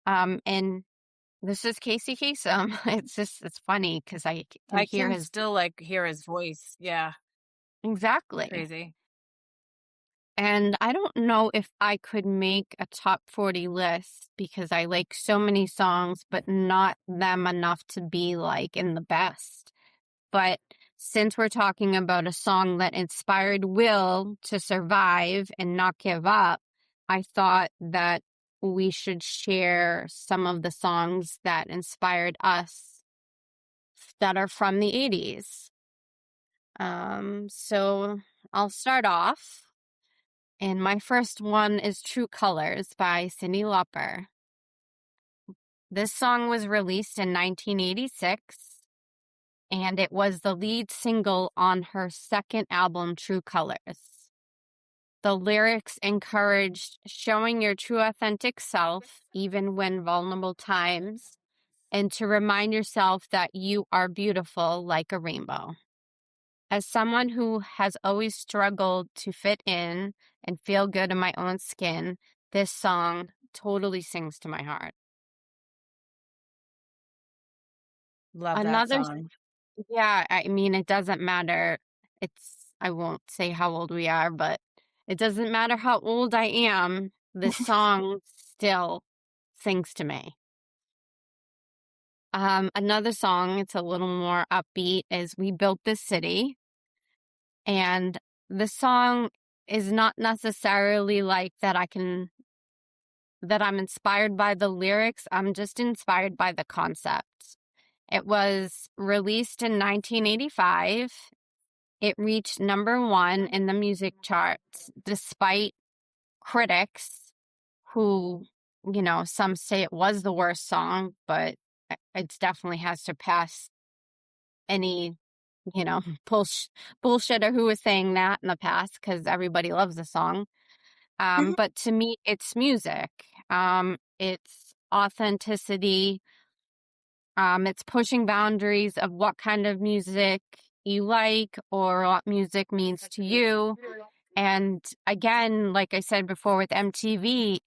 And this is Casey Kasem. It's funny because I can I hear can his, still like hear his voice. Yeah, exactly. crazy. And I don't know if I could make a top 40 list because I like so many songs, but not them enough to be like in the best. But since we're talking about a song that inspired Will to survive and not give up, I thought that we should share some of the songs that inspired us that are from the 80s. So I'll start off. And my first one is True Colors by Cyndi Lauper. This song was released in 1986, and it was the lead single on her second album, True Colors. The lyrics encouraged showing your true authentic self, even when vulnerable times, and to remind yourself that you are beautiful like a rainbow. As someone who has always struggled to fit in and feel good in my own skin, this song totally sings to my heart. Love that Another, song. yeah, I mean, it doesn't matter. I won't say how old we are, but it doesn't matter how old I am. This song still sings to me. Another song, it's a little more upbeat, is We Built This City. And the song is not necessarily like that I'm inspired by the lyrics. I'm just inspired by the concept. It was released in 1985. It reached '1 in the music charts, despite critics who, some say it was the worst song, but it definitely has surpassed any, you know, bullshitter who was saying that in the past, because everybody loves the song. Mhm. But to me, it's music. It's authenticity. It's pushing boundaries of what kind of music you like or what music means to you. And again, like I said before with MTV,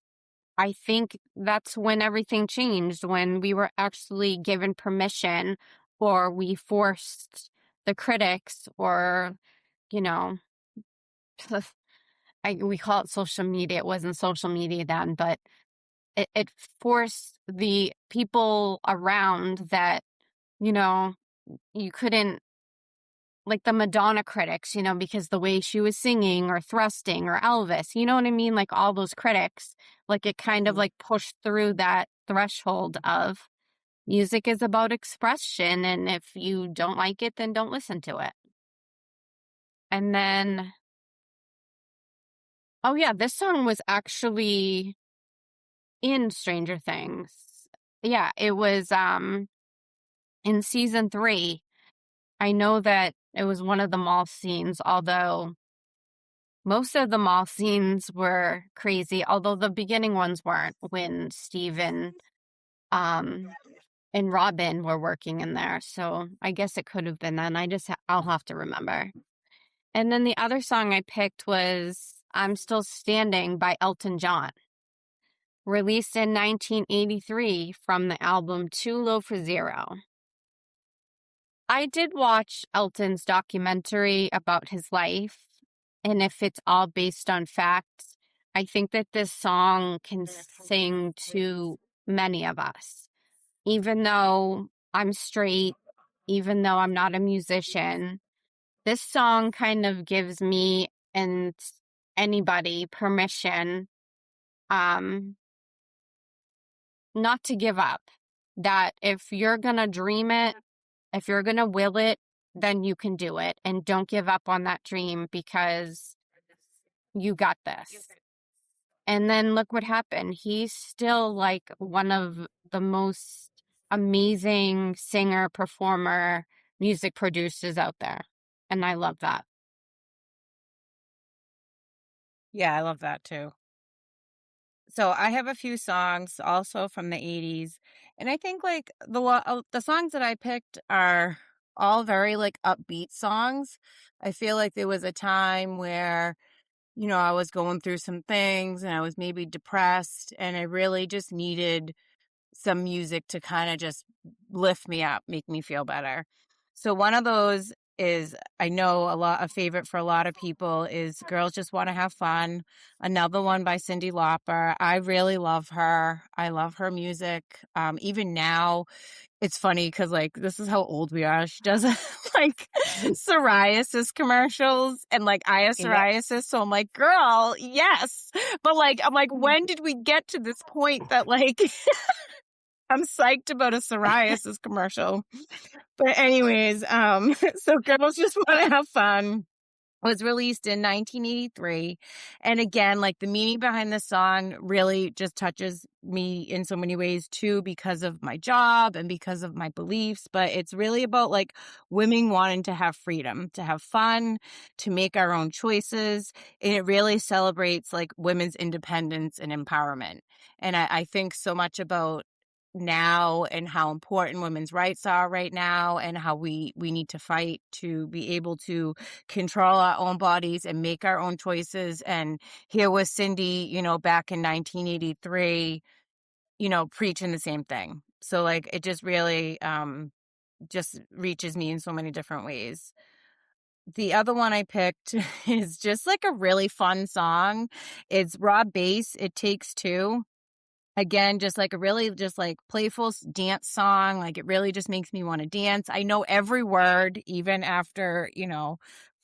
I think that's when everything changed, when we were actually given permission or we forced the critics or, you know, we call it social media. It wasn't social media then, but it forced the people around that, you know, you couldn't, like the Madonna critics, because the way she was singing or thrusting or Elvis, you know what I mean? Like all those critics, like it kind of like pushed through that threshold of music is about expression. And if you don't like it, then don't listen to it. And then, oh yeah, this song was actually in Stranger Things. Yeah, it was in season 3. I know that it was one of the mall scenes, although most of the mall scenes were crazy, although the beginning ones weren't, when Steven and Robin were working in there. So I guess it could have been then. I'll have to remember. And then the other song I picked was I'm Still Standing by Elton John, released in 1983 from the album Too Low for Zero. I did watch Elton's documentary about his life, and if it's all based on facts, I think that this song can sing to many of us. Even though I'm straight, even though I'm not a musician, this song kind of gives me and anybody permission um not to give up. That if you're gonna dream it, if you're gonna will it, then you can do it. And don't give up on that dream, because you got this. And then look what happened. He's still like one of the most amazing singer, performer, music producers out there. And I love that. Yeah, I love that too. So I have a few songs also from the 80s. And I think like the songs that I picked are all very like upbeat songs. I feel like there was a time where, I was going through some things and I was maybe depressed and I really just needed some music to kind of just lift me up, make me feel better. So one of those is, I know a favorite for a lot of people is Girls Just Want to Have Fun. Another one by Cyndi Lauper. I really love her. I love her music. Even now, it's funny because like this is how old we are. She does like psoriasis commercials, and like I have Yeah. psoriasis, so I'm like, girl, yes. But like I'm like, when did we get to this point that like I'm psyched about a psoriasis commercial? But anyways, so Girls Just Want to Have Fun. was released in 1983. And again, like the meaning behind the song really just touches me in so many ways too, because of my job and because of my beliefs. But it's really about like women wanting to have freedom, to have fun, to make our own choices. And it really celebrates like women's independence and empowerment. And I think so much about now and how important women's rights are right now, and how we need to fight to be able to control our own bodies and make our own choices. And here was Cindy, back in 1983, preaching the same thing. So like it just really just reaches me in so many different ways. The other one I picked is just like a really fun song. It's Rob Bass, It Takes Two. Again, just like a really just like playful dance song. Like it really just makes me want to dance. I know every word, even after,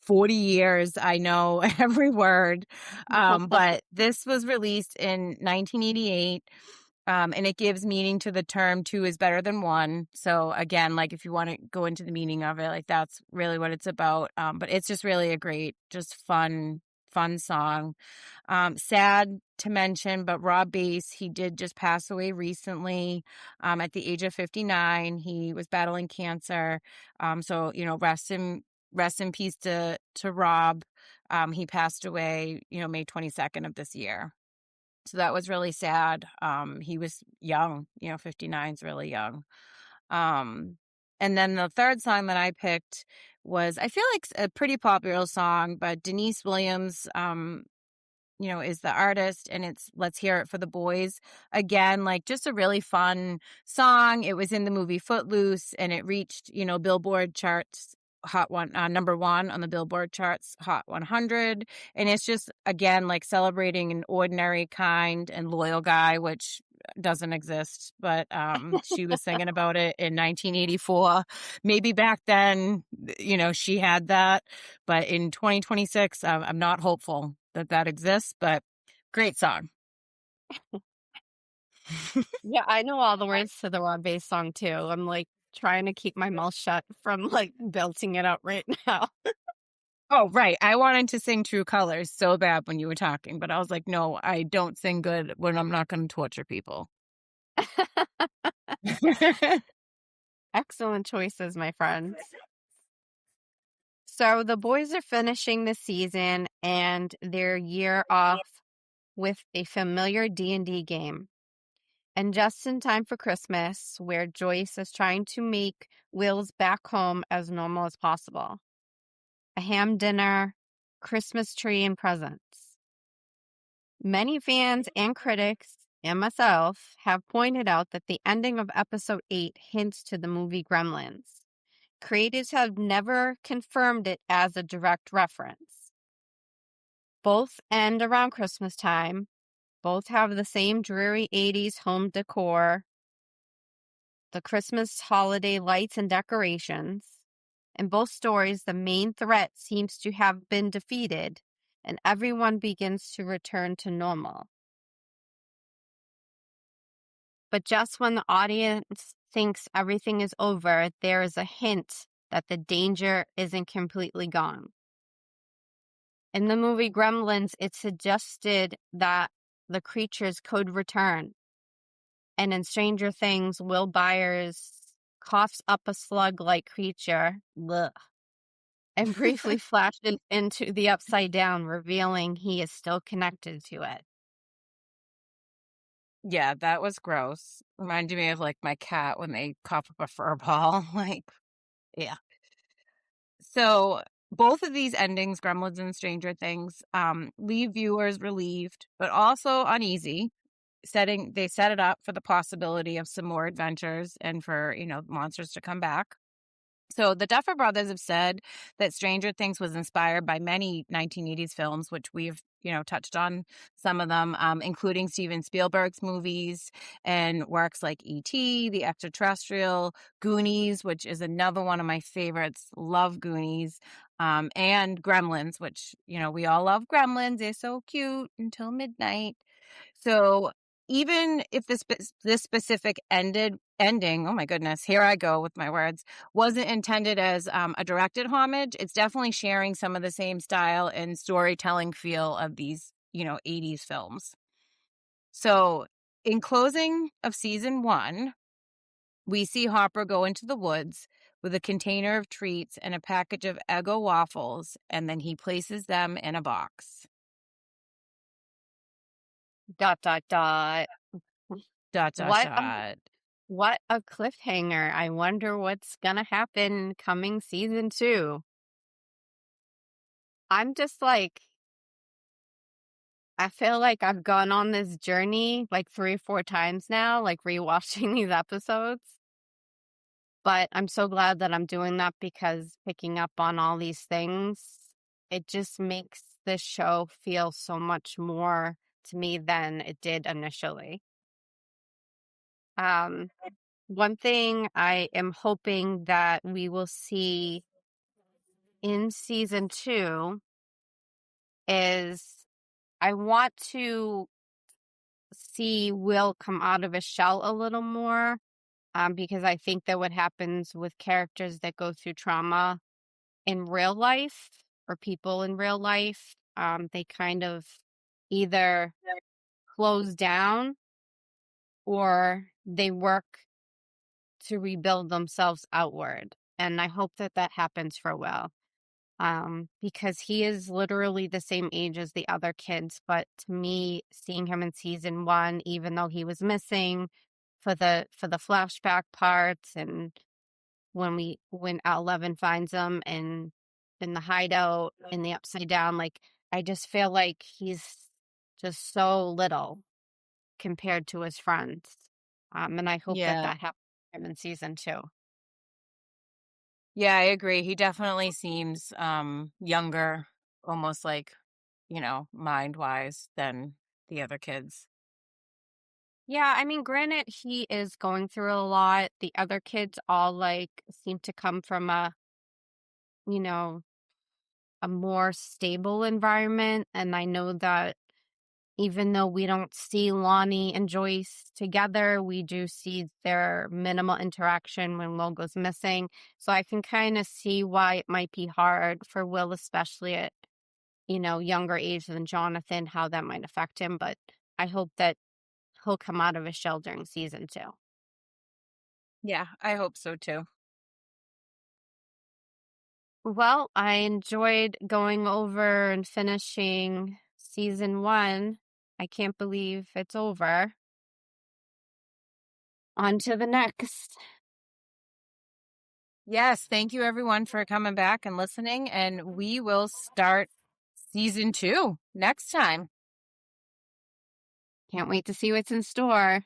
40 years, I know every word. But this was released in 1988. And it gives meaning to the term two is better than one. So again, like if you want to go into the meaning of it, like that's really what it's about. But it's just really a great, just fun song. Sad to mention, but Rob Bass, he did just pass away recently at the age of 59. He was battling cancer. So, rest in peace to Rob. He passed away, May 22nd of this year. So that was really sad. He was young, 59 is really young. And then the third song that I picked was, I feel like a pretty popular song, but Denise Williams, is the artist, and it's Let's Hear It for the Boys. Again, like just a really fun song. It was in the movie Footloose, and it reached, Billboard charts number one on the Billboard charts Hot 100. And it's just, again, like celebrating an ordinary, kind, and loyal guy, which doesn't exist, but she was singing about it in 1984. Maybe back then, she had that, but in 2026, I'm not hopeful that exists, but great song. Yeah, I know all the words to the Rob Bass song too. I'm like trying to keep my mouth shut from like belting it out right now. Oh, right. I wanted to sing True Colors so bad when you were talking, but I was like, no, I don't sing good when I'm not going to torture people. Excellent choices, my friends. So the boys are finishing the season and their year off with a familiar D&D game. And just in time for Christmas, where Joyce is trying to make Will's back home as normal as possible. A ham dinner, Christmas tree, and presents. Many fans and critics, and myself, have pointed out that the ending of episode 8 hints to the movie Gremlins. Creators have never confirmed it as a direct reference. Both end around Christmas time. Both have the same dreary 80s home decor, the Christmas holiday lights and decorations. In both stories, the main threat seems to have been defeated, and everyone begins to return to normal. But just when the audience thinks everything is over, there is a hint that the danger isn't completely gone. In the movie Gremlins, it suggested that the creatures could return. And in Stranger Things, Will Byers coughs up a slug-like creature, blech, and briefly flashes into the Upside Down, revealing he is still connected to it. Yeah, that was gross. Reminded me of like my cat when they cough up a fur ball. Like, yeah. So both of these endings, Gremlins and Stranger Things, leave viewers relieved, but also uneasy. They set it up for the possibility of some more adventures and for, monsters to come back. So the Duffer Brothers have said that Stranger Things was inspired by many 1980s films, which we've, touched on some of them, including Steven Spielberg's movies and works like E.T., The Extraterrestrial, Goonies, which is another one of my favorites. Love Goonies, and Gremlins, which, we all love Gremlins. They're so cute until midnight. So even if this specific ending, oh my goodness, here I go with my words, wasn't intended as a directed homage. It's definitely sharing some of the same style and storytelling feel of these, 80s films. So, in closing of season 1, we see Hopper go into the woods with a container of treats and a package of Eggo waffles, and then he places them in a box. ... Dot, dot, dot. Dot, dot, What a dot. what a cliffhanger. I wonder what's gonna happen coming season 2. I'm just like, I feel like I've gone on this journey like 3 or 4 times now, like rewatching these episodes. But I'm so glad that I'm doing that because picking up on all these things, it just makes this show feel so much more to me than it did initially. Um, One thing I am hoping that we will see in season 2 is I want to see Will come out of his shell a little more, because I think that what happens with characters that go through trauma in real life or people in real life, they kind of either close down or they work to rebuild themselves outward. And I hope that that happens for Will, because he is literally the same age as the other kids. But to me, seeing him in season 1, even though he was missing for the flashback parts, and when Al11 finds him and in the hideout in the upside down, like I just feel like he's just so little compared to his friends. And I hope that Yeah. that happens for him in season 2. Yeah, I agree. He definitely seems younger, almost like, mind-wise than the other kids. Yeah, I mean, granted, he is going through a lot. The other kids all like seem to come from you know, a more stable environment. And I know that even though we don't see Lonnie and Joyce together, we do see their minimal interaction when Will goes missing. So I can kind of see why it might be hard for Will, especially at, younger age than Jonathan, how that might affect him. But I hope that he'll come out of his shell during season 2. Yeah, I hope so too. Well, I enjoyed going over and finishing season 1. I can't believe it's over. On to the next. Yes, thank you everyone for coming back and listening, and we will start season 2 next time. Can't wait to see what's in store.